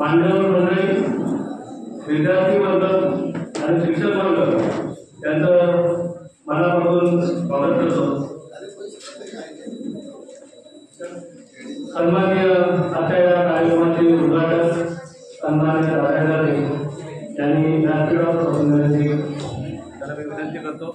मान्यवर मंडळी, विद्यार्थी वर्ग आणि शिक्षक वर्ग यांचं मनापासून स्वागत करतो। सन्माननीय आजच्या या कार्यक्रमाचे उद्घाटन सन्माननीय राजादारे यांनी व्यासपीठ प्रसंगाची त्याला मी विनंती करतो।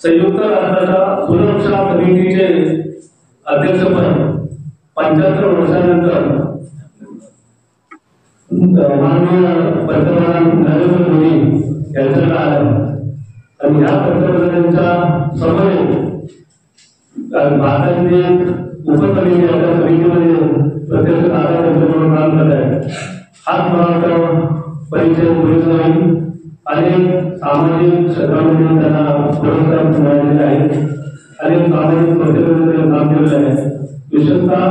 संयुक्त राष्ट्राच्या सुरक्षा समितीचे अध्यक्षपद 75 वर्षानंतर माननीय पंतप्रधान नरेंद्र मोदी यांच्याकडे आलं आणि या पंतप्रधानांच्या समोर भारताचे उपसमिती या समितीमध्ये प्रत्यक्ष त्यांच्याकडून काम करत आहे। हाच मला परिचय पुरेसा नाही। अनेक सामाजिक क्षेत्रामध्ये त्यांना पुरस्कार मिळालेले आहेत। अनेक सामाजिक प्रतिबंधांचे काम केलेले आहे। विशेषतः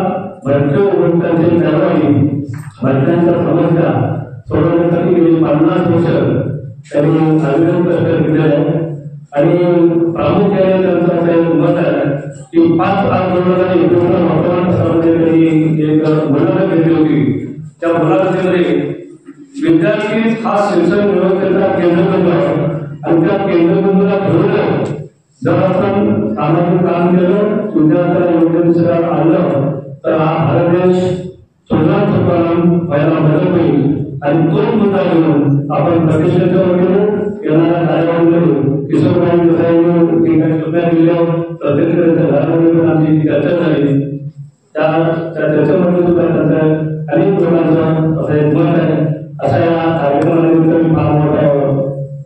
भटक्या उपभोक्त्यांची चळवळी, भटक्यांच्या समस्या सोडवण्यासाठी गेली 50 वर्ष त्यांनी अविरत कष्ट केलेले आहेत आणि प्रामुख्याने त्यांचं असं मत आहे की 5 आंदोलनाने वर्तमान पत्रामध्ये त्यांनी एक मुलाखत घेतली होती। त्या मुलाखतीमध्ये विद्यार्थी हा शिक्षण व्यवस्थेचा केंद्रबिंदू आहे आणि त्या केंद्रबिंदूला ठेवून जर आपण सामाजिक काम केलं, विद्यार्थ्याला योग्य दिशेला आणलं तर हा भारत देश सुधार व्हायला मदत होईल आणि तोच मुद्दा घेऊन आपण प्रतिष्ठेच्या वगैरे येणाऱ्या कार्यावळीमध्ये किशोरबाई देसाईंनी काही सूचना दिल्या, प्रत्येकाच्या घरामध्ये आमची चर्चा झाली। त्या चर्चेमध्ये सुद्धा त्यांचं अनेक लोकांचं असं एक मत आहे। अशा या कार्यक्रमानिमित्त मी फार मोठा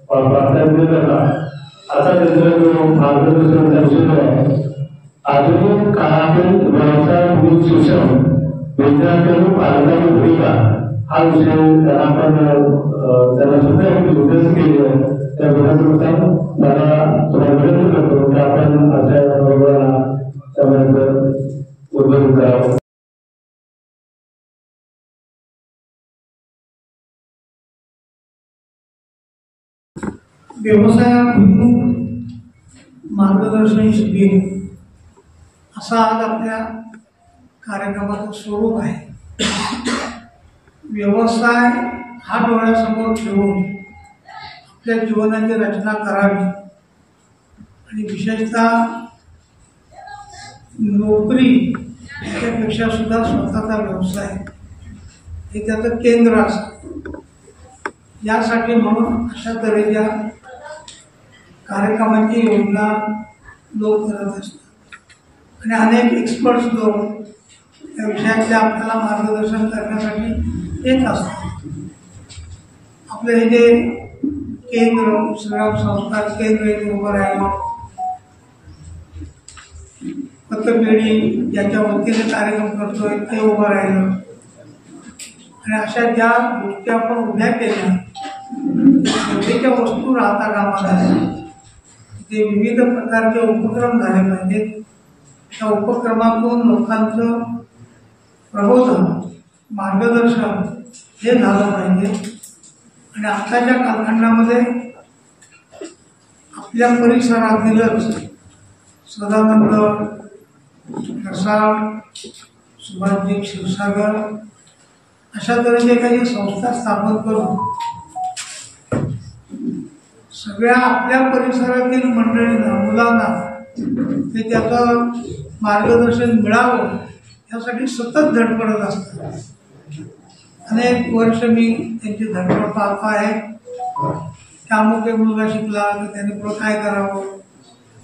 प्रार्थना करता। आता त्यांचा जो मार्गदर्शनाचा विषय आहे आधुनिक काळातील व्यवसाय शिक्षण विद्यार्थ्यांनी पालकांची भूमिका हा विषय त्यांना सुद्धा एक उद्देश केले आहे। त्या विधानानुसार मला थोडा विनंती करतो की आपण अशा त्यामध्ये उद्बोधन करावं। व्यवसायाभिमुख मार्गदर्शन शिबिर असा आज आपल्या कार्यक्रमाचं स्वरूप आहे। व्यवसाय हा डोळ्यासमोर ठेवून आपल्या जीवनाची रचना करावी आणि विशेषतः नोकरी याच्यापेक्षा सुद्धा स्वतःचा व्यवसाय हे त्याचं केंद्र असतं। यासाठी म्हणून अशा तऱ्हेच्या कार्यक्रमाची योजना लोक करत असतात आणि अनेक एक्सपर्ट्स लोक या विषयातले आपल्याला मार्गदर्शन करण्यासाठी येत असतात। आपले हे जे केंद्र श्रीराम संस्कार केंद्र इथे उभं राहिलं, पथपेढी ज्याच्या वतीने कार्यक्रम करतोय ते उभं राहिलं आणि अशा ज्या गोष्टी आपण उभ्या केल्या त्या वस्तू राहता कामा झाल्या। जे विविध प्रकारचे उपक्रम झाले पाहिजेत, त्या उपक्रमातून लोकांचं प्रबोधन मार्गदर्शन हे झालं पाहिजे आणि आताच्या कालखंडामध्ये आपल्या परिसरातीलच सदानंद, रसाळ, सुभाषजी क्षीरसागर अशा तऱ्हेची एखादी संस्था स्थापन करून सगळ्या आपल्या परिसरातील मंडळींना मुलांना ते त्याचं मार्गदर्शन मिळावं यासाठी सतत धडपडत असतात. अनेक वर्ष मी त्यांची धडपड पाहतो आहे. त्यामुळे मुलगा शिकला तर त्यांनी पुढं काय करावं,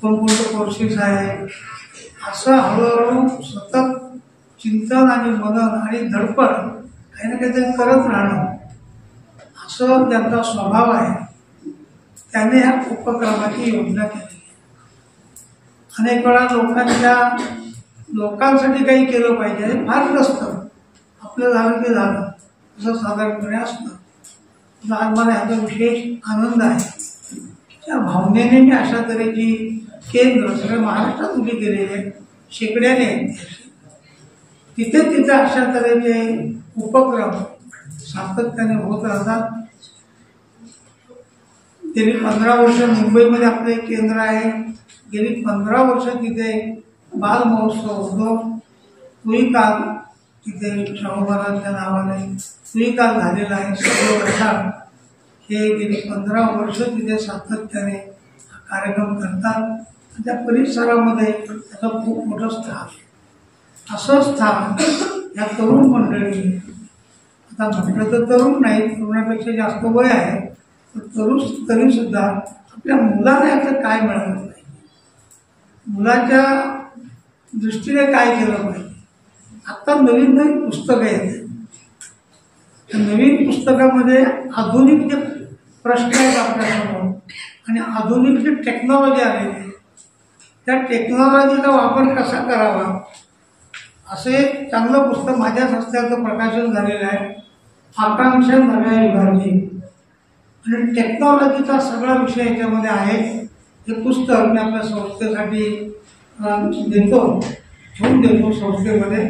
कोणकोणते कोर्सेस आहे, असं हळूहळू सतत चिंतन आणि मनन आणि धडपड काही ना काहीतरी करत राहणं असं त्यांचा स्वभाव आहे. त्याने ह्या उपक्रमाची योजना केली. अनेक वेळा लोकांसाठी काही केलं पाहिजे हे फार नसतं. आपलं झालं ते झालं असं साधारणपणे असतं. आज मला ह्याचा विशेष आनंद आहे. त्या भावनेने मी अशा तऱ्हेची केंद्र सगळ्या महाराष्ट्रात उभी केलेली आहेत. शेकड्याने आहेत. तिथे अशा तऱ्हेचे उपक्रम सातत्याने होत राहतात. गेली 15 वर्ष मुंबईमध्ये आपलं एक केंद्र आहे. गेली 15 वर्ष तिथे बाल महोत्सव होतो. तोही काल तिथे शाहू महाराजांच्या नावाने तोही काल झालेला आहे. सर्व वर्षात हे गेली 15 वर्ष तिथे सातत्याने कार्यक्रम करतात. त्या परिसरामध्ये त्याचं खूप मोठं स्थान. असं स्थान या तरुण मंडळी, आता म्हटलं तर तरुण नाही, तरुणापेक्षा जास्त वय आहे, तरी सुद्धा आपल्या मुलांना यातलं काय मिळालं पाहिजे, मुलाच्या दृष्टीने काय केलं पाहिजे. आता नवीन पुस्तकं येते. नवीन पुस्तकामध्ये आधुनिक जे प्रश्न आहेत आपल्यासमोर आणि आधुनिक जी टेक्नॉलॉजी आलेली आहे त्या टेक्नॉलॉजीचा वापर कसा करावा असे चांगलं पुस्तक माझ्या संस्थेचं प्रकाशन झालेलं आहे. आकांक्षा नव्या युगाची आणि टेक्नॉलॉजीचा सगळा विषय याच्यामध्ये आहे. हे पुस्तक मी आपल्या संस्थेसाठी ठेवून देतो संस्थेमध्ये.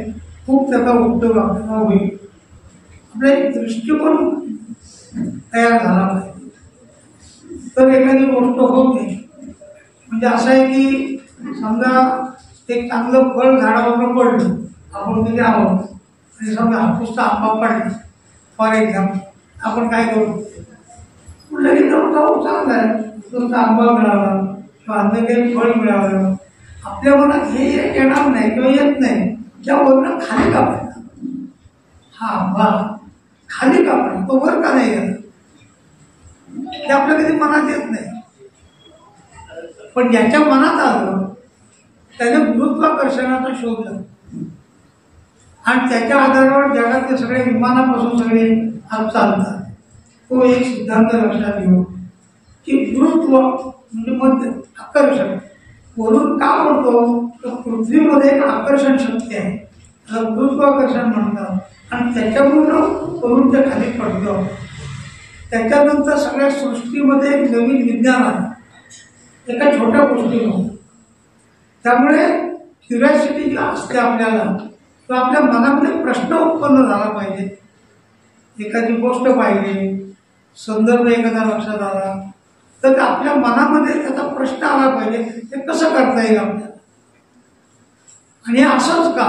खूप त्याचा उपयोग आपल्याला होईल. आपला एक दृष्टिकोन तयार झाला पाहिजे तर एखादी गोष्ट होते. म्हणजे असं आहे की समजा एक चांगलं फळ झाडावर पडलं, आपण तिथे आहोत आणि समजा हापूसचा आंबा पडला फॉर एक्झाम्पल, आपण काय करू, लगेच जाऊ चांगला आहे, तुमचा आंबा मिळाला किंवा अन्य काही फळ मिळालं. आपल्या मनात हे येणार नाही किंवा येत नाही. ज्यावरनं खाली कापायचा हा आंबा खाली कापायचा, तो वर का नाही येत ते आपल्या कधी मनात येत नाही. पण ज्याच्या मनात आलं त्याने गुरुत्वाकर्षणाचा शोध लावला आणि त्याच्या आधारावर जगातले सगळे विमानापासून सगळे आज चालतात. तो एक सिद्धांत लक्षात घेऊ की गुरुत्व म्हणजे मध्य आकर्षण वरून का म्हणतो तर पृथ्वीमध्ये एक आकर्षण शक्ती आहे, त्याला गुरुत्वाकर्षण म्हणतात आणि त्याच्यामुळं वरून ते खाली पडतं. त्याच्यानंतर सगळ्या सृष्टीमध्ये एक नवीन विज्ञान आहे एका छोट्या गोष्टीमध्ये. त्यामुळे क्युरिओसिटी जी असते आपल्याला तो आपल्या मनामध्ये प्रश्न उत्पन्न झाला पाहिजे. एखादी गोष्ट पाहिली, संदर्भ एखादा लक्षात आला तर आपल्या मनामध्ये त्याचा प्रश्न आला पाहिजे, ते कसं करता येईल आपल्याला. आणि असंच का,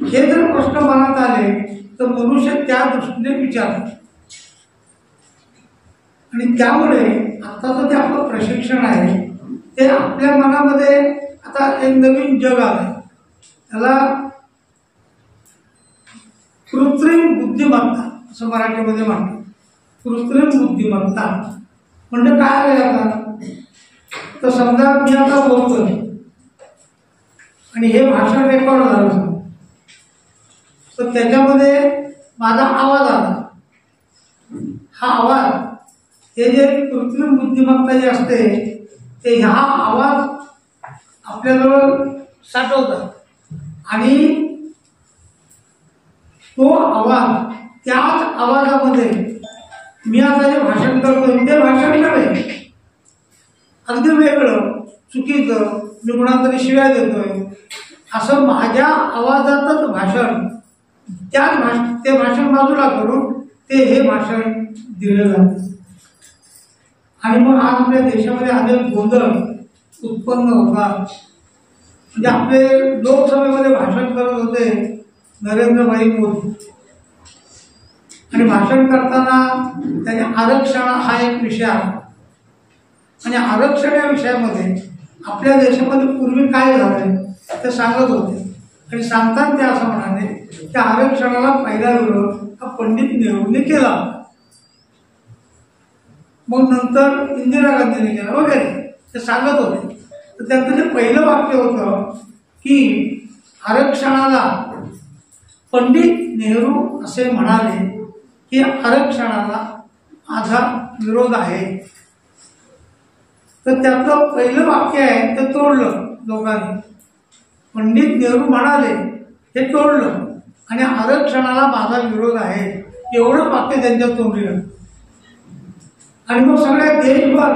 हे जर प्रश्न मनात आले तर मनुष्य त्या दृष्टीने विचारतो. आणि त्यामुळे आत्ताचं जे आपलं प्रशिक्षण आहे ते आपल्या मनामध्ये आता एक नवीन जग आलं, त्याला कृत्रिम बुद्धिमत्ता असं मराठीमध्ये म्हणतात. कृत्रिम बुद्धिमत्ता म्हणजे काय आहे आता, तर समजा मी आता बोलतोय आणि हे भाषण रेकॉर्ड झालं तर त्याच्यामध्ये माझा आवाज आला. हा आवाज हे जे कृत्रिम बुद्धिमत्ता जी असते ते ह्या आवाज आपल्याजवळ साठवतात आणि तो आवाज त्याच आवाजामध्ये मी आता जे भाषण करतोय ते भाषण नव्हे, अगदी वेगळं चुकीचं, मी कुणाला शिव्या देतोय असं माझ्या आवाजातच भाषण ते भाषण बाजूला करून ते हे भाषण दिलं जातं. आणि मग आज आपल्या देशामध्ये अनेक गोंधळ उत्पन्न होतात म्हणजे आपले लोकसभेमध्ये भाषण करत होते नरेंद्रभाई मोदी, आणि भाषण करताना त्याने आरक्षण हा एक विषय आला, आणि आरक्षण या विषयामध्ये आपल्या देशामध्ये पूर्वी काय झालंय ते सांगत होते, आणि सांगताना ते असं म्हणाले की आरक्षणाला पहिला विरोध हा पंडित नेहरूंनी केला, मग नंतर इंदिरा गांधींनी केला वगैरे ते सांगत होते. तर त्यांचं जे पहिलं वाक्य होतं की आरक्षणाला पंडित नेहरू असे म्हणाले की आरक्षणाला माझा विरोध आहे. तर त्यातलं पहिलं वाक्य आहे ते तोडलं लोकांनी. पंडित नेहरू म्हणाले हे तोडलं, आणि आरक्षणाला माझा विरोध आहे एवढं वाक्य त्यांच्या तोंडलं. आणि मग सगळ्या देशभर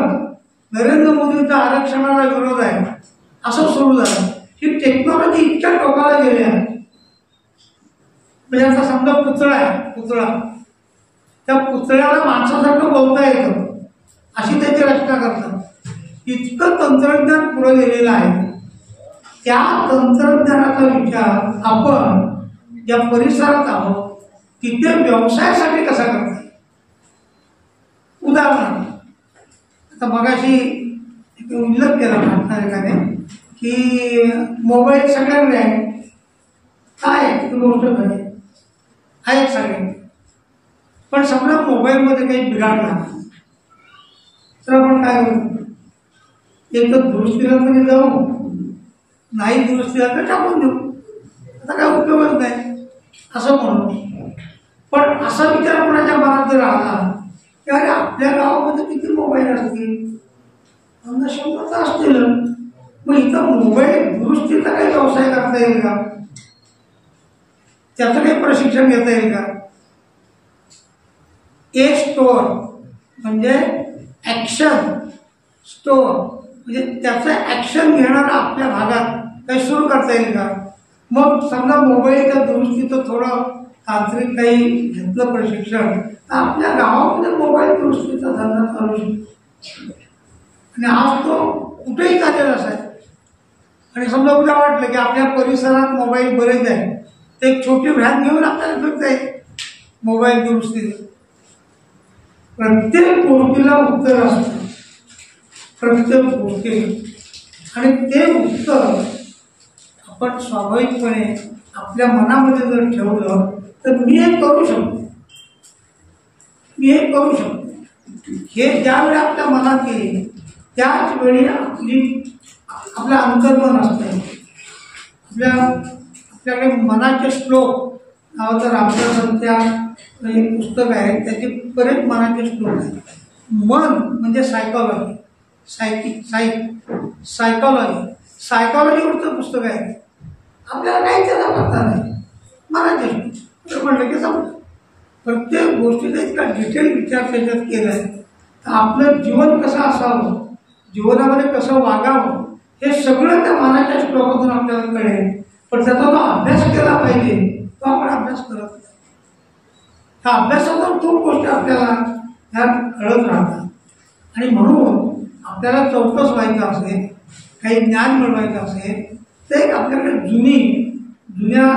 नरेंद्र मोदींचा आरक्षणाला विरोध आहे असं सुरू झालं. ही टेक्नॉलॉजी इतक्या टोकाला गेली आहे. म्हणजे आता समजा पुतळा आहे, पुतळा, त्या पुतळ्याला माणसासारखं बोलता येतं अशी त्याची रचना करतात. इतकं तंत्रज्ञान पुढे गेलेलं आहे. त्या तंत्रज्ञानाचा विचार आपण ज्या परिसरात आहोत तिथे व्यवसायासाठी कसा करता. उदाहरण आता मगाशी एक उल्लेख केला एकाने की मोबाईल सगळ्यांकडे आहे, काय ती गोष्ट खरी आहे सगळ्यांकडे. पण समजा मोबाईलमध्ये काही बिघाडला तर आपण काय करू, एक तर दुरुस्तीला तरी जाऊ, नाही दुरुस्तीला तर टाकून देऊ, आता काय उपयोगच नाही असं म्हणू. पण असा विचार कोणाच्या मनात जर आला की अरे आपल्या गावामध्ये किती मोबाईल असतील, 100 तर असतील, मग इथं मोबाईल दुरुस्तीचा काही व्यवसाय करता येईल का, त्याचं काही प्रशिक्षण घेता येईल का. ए स्टोअर म्हणजे ॲक्शन स्टोअर, म्हणजे त्याचं ॲक्शन घेणारं आपल्या भागात काही सुरू करता येईल का. मग समजा मोबाईलच्या दुरुस्तीचं थोडं तांत्रिक काही घेतलं प्रशिक्षण तर आपल्या गावामध्ये मोबाईल दुरुस्तीचा धंदा चालू शकतो. आणि आज तो कुठेही चालेल असा आहे. आणि समजा उद्या वाटलं की आपल्या परिसरात मोबाईल बरेच आहे तर एक छोटी व्हॅन घेऊन आपल्याला फिरता येईल मोबाईल दुरुस्तीचं. प्रत्येक गोष्टीला उत्तर असतं, प्रत्येक गोष्टीला. आणि ते उत्तर आपण स्वाभाविकपणे आपल्या मनामध्ये जर ठेवलं तर मी हे करू शकतो, मी हे करू शकतो. हे ज्यावेळी आपल्या मनात येईल त्याच वेळी आपलं अंतर्मन असतं. आपल्याकडे मनाचे श्लोक नावाचं रामदासांच्या एक पुस्तक आहे, त्याचे बरेच मनाचे श्लोक आहेत. मन म्हणजे सायकॉलॉजी, सायकॉलॉजीवरचं पुस्तक आहे. आपल्याला काही त्याला करता नाही, मनाचे श्लोक म्हटलं की समजा प्रत्येक गोष्टीचा इतका डिटेल विचार त्याच्यात केला आहे. तर आपलं जीवन कसं असावं, जीवनामध्ये कसं वागावं हे सगळं त्या मनाच्या श्लोकातून आपल्याला कळेल. पण त्याचा जो अभ्यास केला पाहिजे तो आपण अभ्यास करत नाही. त्या अभ्यासातून खूप गोष्टी आपल्याला ह्या कळत राहतात. आणि म्हणून आपल्याला चौकस व्हायचं असेल, काही ज्ञान मिळवायचं असेल तर एक आपल्याकडे जुन्या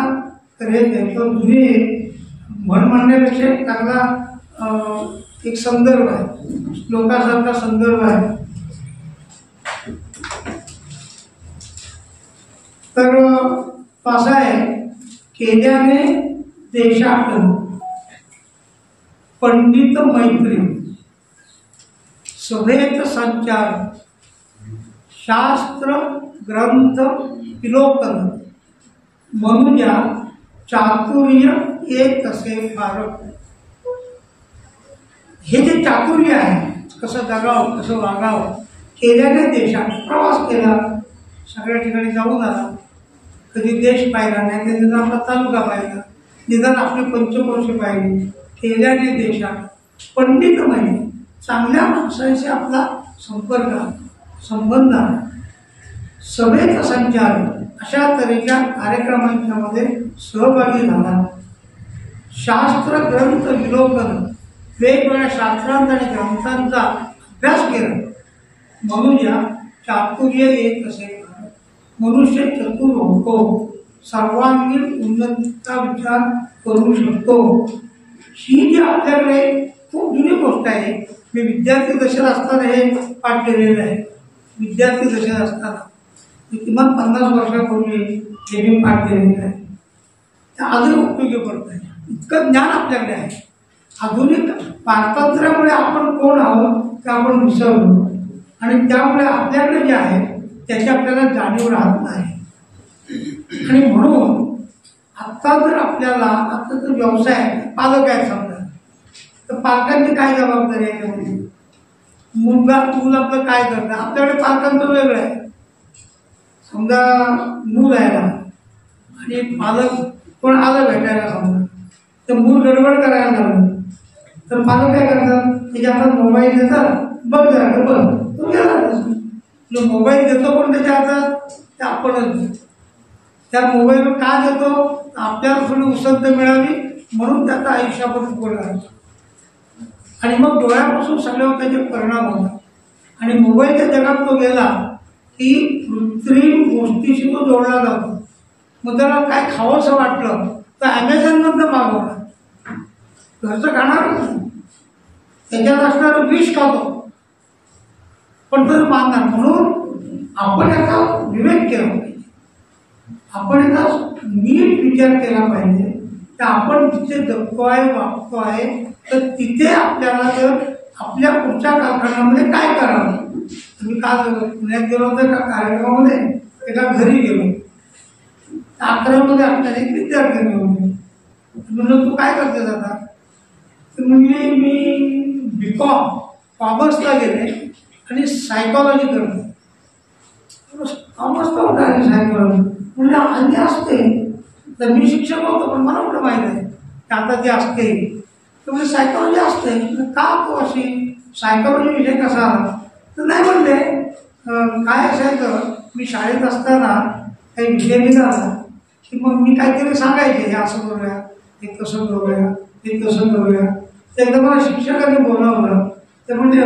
तऱ्हेचे किंवा जुनी म्हण म्हणण्यापेक्षा एक चांगला एक संदर्भ आहे, श्लोकासारखा संदर्भ आहे. तर असा आहे, केल्याने देशात पंडित मैत्री, सभेत संचार, शास्त्र ग्रंथ विलोकन, मनुजा चातुर्य एक कसे फारक. हे जे चातुर्य आहे, कसं जगावं कसं वागावं, केल्याने देशात प्रवास केला, सगळ्या ठिकाणी जाऊन आला, कधी देश पाहिला नाही, निदान आपला तालुका पाहिला, निदान आपली पंचकोश पाहिली. केल्याने देशात पंडित म्हणजे चांगल्या माणसांशी आपला संपर्क संबंध आहे. सभेचा संचार अशा तऱ्हेच्या कार्यक्रमांच्या मध्ये सहभागी झाला. शास्त्र ग्रंथ विलोकन, वेगवेगळ्या शास्त्रांचा आणि ग्रंथांचा अभ्यास केला. म्हणून या चातुर्य एक कसे मनुष्य चतुर होतो, सर्वांगीण उन्नतीचा विचार करू शकतो. ही जी आपल्याकडे खूप जुनी गोष्ट आहे. मी विद्यार्थी दशेत असताना हे पाठ केलेलं आहे. विद्यार्थी दशेत असताना किमान 50 वर्षापूर्वी हे मी पाठ केलेलं आहे. ते आजही उपयोगी पडत आहे. इतकं ज्ञान आपल्याकडे आहे. आधुनिक पारतंत्र्यामुळे आपण कोण आहोत ते आपण विसरलो आणि त्यामुळे आपल्याकडे जे आहे त्याची आपल्याला जाणीव राहत नाही. आणि म्हणून आता जर आपल्याला आता जर व्यवसाय पालक आहे समजा, तर पालकांची काय जबाबदारी आहे त्यामध्ये? मुलं आपलं काय करतं? आपल्याकडे पालकांचं वेगळं आहे. समजा मूल आहे ना आणि पालक कोण आलं भेटायला समजा, तर मूल गडबड करायला लागलं तर पालक काय करतात? त्याच्या हातात मोबाईल देतात, बघ जरा बघ, तो गेला. मोबाईल देतो पण त्याच्या हातात ते आपणच. त्या मोबाईल का देतो? आपल्याला थोडी उसंत मिळावी म्हणून त्याचा आयुष्यापासून पुढे राहतो. आणि मग डोळ्यापासून सगळ्यावर त्याचे परिणाम होतात. आणि मोबाईलच्या जगात तो गेला की कृत्रिम गोष्टीशी तो जोडला जातो. मग त्याला काय खावंसं वाटलं तर ॲमेझॉनमधनं मागवणार, घरचं खाणार नाही, त्याच्यात असणारं विष खातो पण तर मानणार. म्हणून आपण याचा विवेक केला पाहिजे. आपण याचा नीट विचार केला पाहिजे तर आपण जिथे जगतोय वागतोय तर तिथे आपल्याला जर आपल्या पुढच्या कालखंडामध्ये काय करावं. मी काल पुण्यात गेलो होतो एका कार्यक्रमामध्ये, एका घरी गेलो. 11वीमध्ये असणारे एक विद्यार्थी होते. म्हणून तू काय करते दादा? तर म्हणजे मी B.Com कॉमर्सला गेले आणि सायकॉलॉजी करतो. कॉमर्स होता आणि सायकॉलॉजी म्हणजे अन्य असते. तर मी शिक्षक होतो पण मला कुठं माहीत आहे की आता ते असते. तर म्हणजे सायकॉलॉजी असते. का तो अशी सायकॉलॉजी विषय कसा आला? तर नाही म्हणले काय असायचं, मी शाळेत असताना काही विषय निघाला की मग मी काहीतरी सांगायचे, हे असं करूया, हे तसं करूया, हे तसं करूया. एकदा मला शिक्षकांनी बोलावलं. ते म्हणजे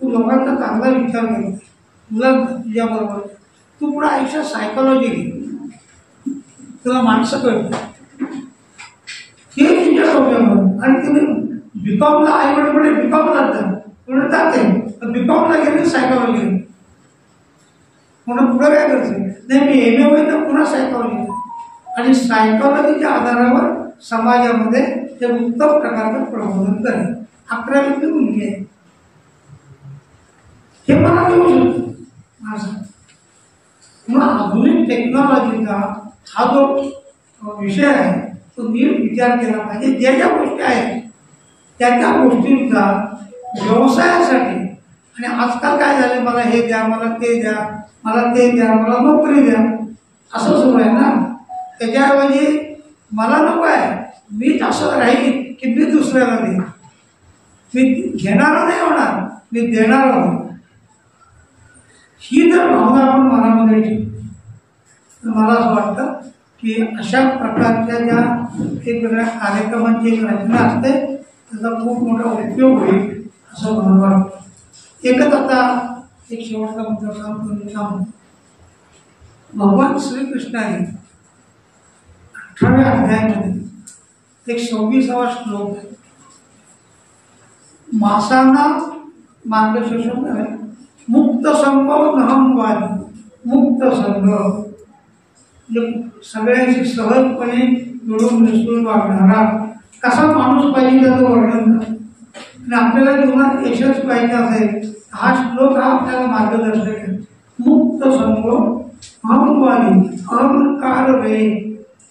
तू लोकांचा चांगला विचार करते, तुला तुझ्याबरोबर तू पुढे आयुष्यात सायकॉलॉजी घे, तुला माणसं कळते, हे तुझ्या डोक्यामध्ये. आणि तुम्ही B.Com आई वडील B.Com जातात पुढे जाते, तर B.Com गेली सायकॉलॉजी म्हणून पुढे काय करते? नाही मी MA होईल तर पुन्हा सायकॉलॉजी. आणि सायकॉलॉजीच्या आधारावर समाजामध्ये ते उत्तम प्रकारचं प्रबोधन करेल. 11वीची मुलगी आहे, हे मला येऊ शकतो माझं. मग आधुनिक टेक्नॉलॉजीचा हा जो विषय आहे तो नीट विचार केला पाहिजे. ज्या ज्या गोष्टी आहेत त्या गोष्टींचा व्यवसायासाठी. आणि आजकाल काय झालं, मला हे द्या, मला ते द्या, मला ते द्या, मला नोकरी द्या, असं सुरू आहे ना. त्याच्याऐवजी मला नको आहे, मीच असं राहील की मी दुसऱ्याला देईन. मी घेणारा नाही होणार, मी देणारा होणार. ही जर भावना आपण मनामध्ये ठेवली तर मला असं वाटतं की अशा प्रकारच्या ज्या वेगवेगळ्या कार्यक्रमांची एक रचना असते त्याचा खूप मोठा उपयोग होईल असं मला वाटतं. एकच आता एक शेवटचा मुद्दा सांगतो. भगवान श्रीकृष्णाने 18व्या अध्यायामध्ये एक 26वा श्लोक आहे. मासांना मार्गदर्शन आहे. मुक्त संघ नहम वादी. मुक्त संघ म्हणजे सगळ्यांशी सहजपणे मिळून मिसळून वागणारा कसा माणूस पाहिजे त्याचं वर्णन करतो. आणि आपल्याला जीवनात यशच पाहिजे असेल हा श्लोक हा आपल्याला मार्गदर्शक आहे. मुक्त संघ अहंवादी, अहंकार रे,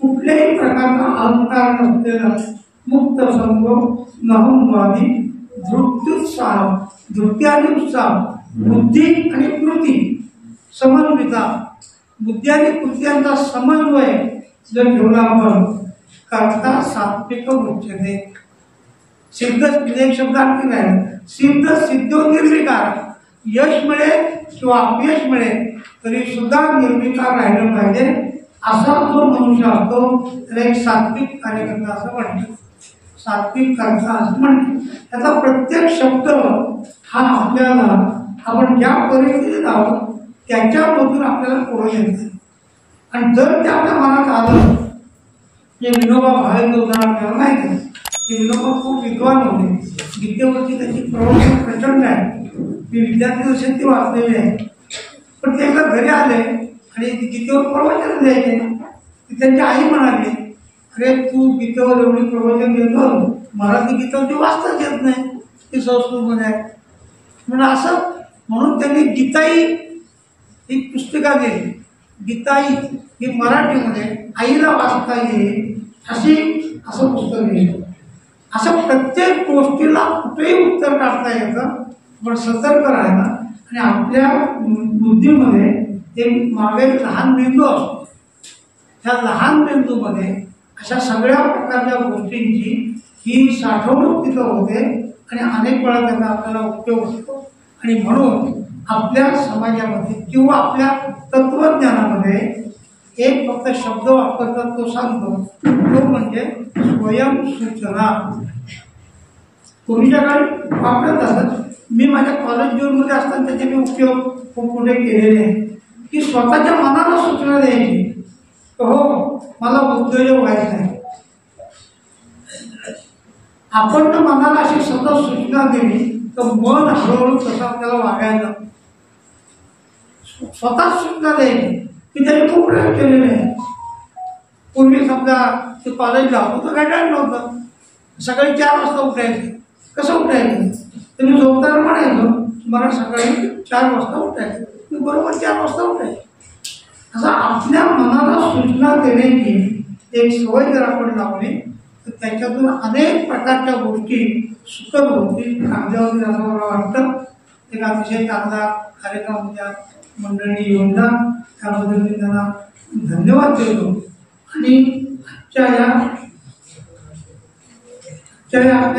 कुठल्याही प्रकारचा अहंकार नसलेला मुक्त संघ नहंवादी, धृत्युत्साह, धृती आणि उत्साह, बुद्धी आणि कृती समन्विता, बुद्धी आणि कृत्यांचा समन्वय जर ठेवला आपण करता सात्विक उच्चते. सिद्ध एक शब्द आणखी नाही. सिद्ध सिद्धो निर्विकार. यश मिळेल किंवा अपयश मिळेल तरी सुद्धा निर्विकार राहिलं पाहिजे. असा जो मनुष्य असतो त्याला एक सात्विक कार्यकर्ता असं म्हणतात. सात्विक कर्ता असं म्हणतात. त्याचा प्रत्येक शब्द हा आपल्याला आपण ज्या परिस्थितीत आहोत त्याच्यामधून आपल्याला पुढे येतं. आणि जर त्या आपल्या मनात आलं की विनोबा भावे होता आपल्याला माहिती आहे की विनोबा खूप विद्वान होते, गीतेवरती त्याची प्रवृत्ती प्रचंड आहे, मी विद्यार्थी असेल ती वाचलेली आहे. पण ते एकदा घरी आले आणि गीतेवर प्रवचन द्यायचे. त्यांची आई म्हणाली, अरे तू गीतेवर एवढी प्रवचन देतो, मराठी गीता ती वाचताच येत नाही, ती संस्कृतमध्ये आहे. असं म्हणून त्यांनी गीताई ही पुस्तिका दिली. गीताई ही मराठीमध्ये आईला वाचता येईल असं पुस्तक लिहिलं. असं प्रत्येक गोष्टीला कुठेही उत्तर काढता येतं, पण सतर्क राहायला. आणि आपल्या बुद्धीमध्ये एक मागे लहान बिंदू असतो, त्या लहान बिंदूमध्ये अशा सगळ्या प्रकारच्या गोष्टींची ही साठवणूक तिथं होते आणि अनेक वेळा त्यांना आपल्याला उपयोग होतो. आणि म्हणून आपल्या समाजामध्ये किंवा आपल्या तत्वज्ञानामध्ये एक फक्त शब्द वापरतात, तो सांगतो, तो म्हणजे स्वयंसूचना. पूर्वीच्या काळी वापरत असत. मी माझ्या कॉलेज जीवनमध्ये असताना त्याचे मी उपयोग खूप मोठे केलेले आहे की स्वतःच्या मनाला सूचना द्यायची, हो मला उद्योजक व्हायचं आहे. आपण तर मनाला अशी सतत सूचना दिली तर मन हळूहळू तसं आपल्याला वागायला स्वतःच सूचना द्यायची की त्याने खूप प्रयोग केलेले आहे. पूर्वी समजा ते कॉलेजला होतं तर काय टाइम नव्हतं, सकाळी 4 वाजता उठायचं. कसं उठायचं? तर मी झोपताना म्हणायचो मला सकाळी 4 वाजता उठायचं, मी बरोबर 4 वाजता उठायचं. असं आपल्या मनाला सूचना देण्याची एक सवय जर आपण लावली तर त्याच्यातून अनेक प्रकारच्या गोष्टी सुकर होतील, चांगल्या होतील असं मला वाटतं. एक अतिशय चांगला कार्यक्रम त्या मंडळी येऊन जा, त्याबद्दल मी त्यांना धन्यवाद देतो. आणि आजच्या या